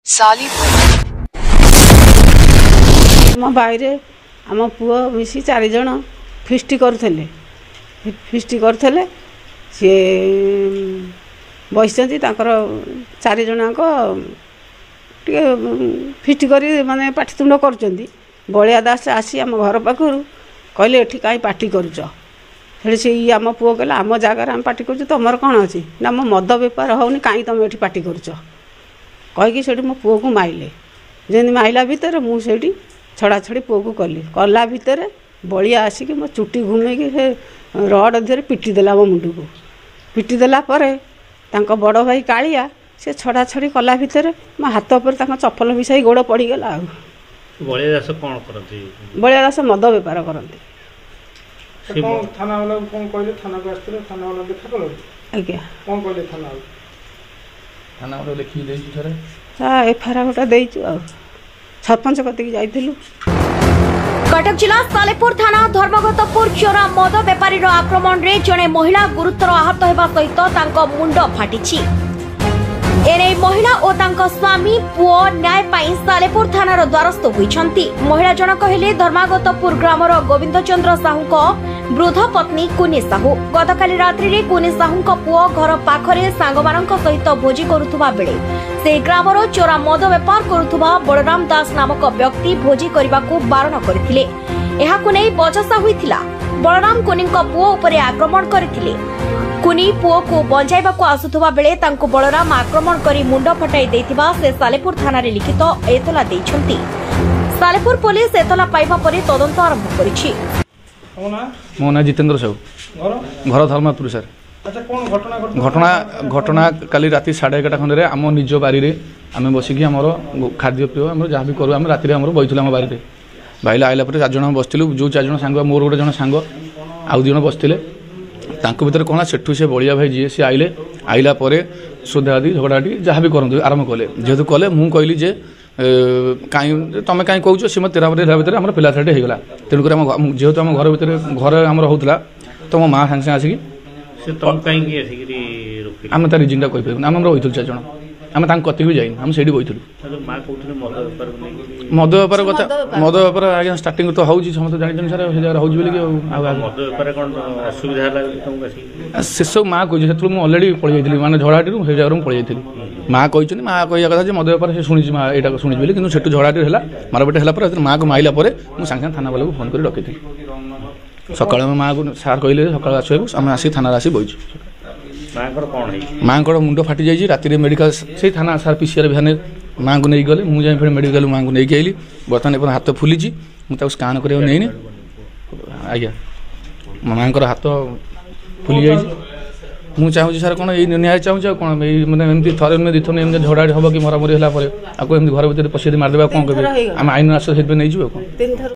मो बाहर आम पुओ मिसी 4 जन फिस्ट करते सी बस 4 जनाक फिस्ट कर माने पाठितुंड कर बलिया दास आसी आम घर पाखर कहले एठी कहीं पार्टी करुच से आम पुओ कहला आम जगार आम पार्टी कर तुम कौन अच्छी ना मो मद बेपार होनी कहीं तुम ये पार्टी करुच कहीकि से मो पुओ को माइले जमी माइला भितर मुझे छड़ा छड़ी पुओ को कला भितर बलिया आसिक मो चुटी घुमेकी से रड धीरे पिटिदेला मो मुंड को पिटिदेला बड़ भाई कालिया से छड़ा छड़ी कला भितर मो हाथ पर चप्पल मिसाई गोड़ पड़गला। बलिया दास कौन करती? बलिया दास मद बेपार करती। एफआईआर गोटे देचु सरपंच कतिक जाइथिलु। कटक जिला सालेपुर थाना धर्मगतपुर चोरा मद बेपारी आक्रमण रे जड़े महिला गुरुतर आहत होगा सहित तांको मुंड फाटी। एने महिला और तांको स्वामी पुओ न्याय पाई सालेपुर थानार द्वारस्थ होइछंती। महिला जनक हेले धर्मागतपुर ग्रामर गोविंद चंद्र साहू को वृद्ध पत्नी कुनी साहू। गतकाली रात्रि रे कुनी साहू को पुओ घर पाखरे सांगमानक सहित भोजी करुथुबा बेले से ग्रामर चोरा मद बेपार करुथुबा बलराम दास नामक व्यक्ति भोजी करबाकू बारण करथिले। एहाकू नै बचसा होइथिला। बलराम कुनी को पुओ उपरे आक्रमण करथिले। कुनी पुओ को बंचाइबाकू आसुथुबा बेले तांको बलराम आक्रमण करी मुंड फटाई देथिबा से सालेपुर थाना रे लिखित एतला देइछंती। सालेपुर पुलिस एतला पाइबा परे तदंत आरंभ करिछि। मो ना जितेंद्र साहू घर धर्मपुर सर। घटना घटना काली राति 11:30 खंडे आम निज बारी आम बसिकी आमर खाद्य पेय आम जहाँ भी करूँ आम राति बहीलु आम बारी बाहर आइला 4 जन बसलु जो 4 जन सांग मोर गोटे जन सांग आउ 2 जन बसते भर कौन सेठू से बलिया भाई जी सी आइले आइला सोधादी झगड़ाटी जहाँ भी करते आरंभ कले जेहेतु कले मुझे कहली जे कहीं तुम कहीं कौच सी मत 13 भितर आम पिला छाटी होगा तेणुक जेहेतु आम घर भर घर आम होता तो मो माँ सागे आसिक आम तार रिजिनटा कहीपर आम रही 4 जन आम कति भी जाइन आम से बहीलु मद बेपार कथा मद बेपार आज्ञा स्टार्टिंग तो हो समस्त जानी सर से सब माँ कही से मुझे अलरेडी पलि जाइए मैंने झड़ाटी से जगह पलि जाइए माँ कही माँ कह कथा मद बेपार से शुणी माँ यहाँ शुणी बोली कि सेठू झड़ाटी है मारपेट है माँ को माइला मुझे सागे थाना वाला को फोन कर रखी सका माँ को सार कहले सका आसो आम आसिक थाना आसी बहीचु माँ को मुंड फाटी जाइए राति मेडिकल से थाना सार पीसीआर भ्यान माँ को नहीं गले मुझे फिर मेडिकल माँ को लेकिन आइली बर्तमान हाथ फुली मुझे स्कान कर नहीं आज्ञा माँ को हाथ फुली जाइए मुझे चाहूँ सर कौन ये न्याय चाहूँ कौन मैंने एमती थरे नुहे 2 थर झड़ाड़ी हम कि मरामरी है घर भर पशि मारिदेवा कौन कहे आम आईन आस नहीं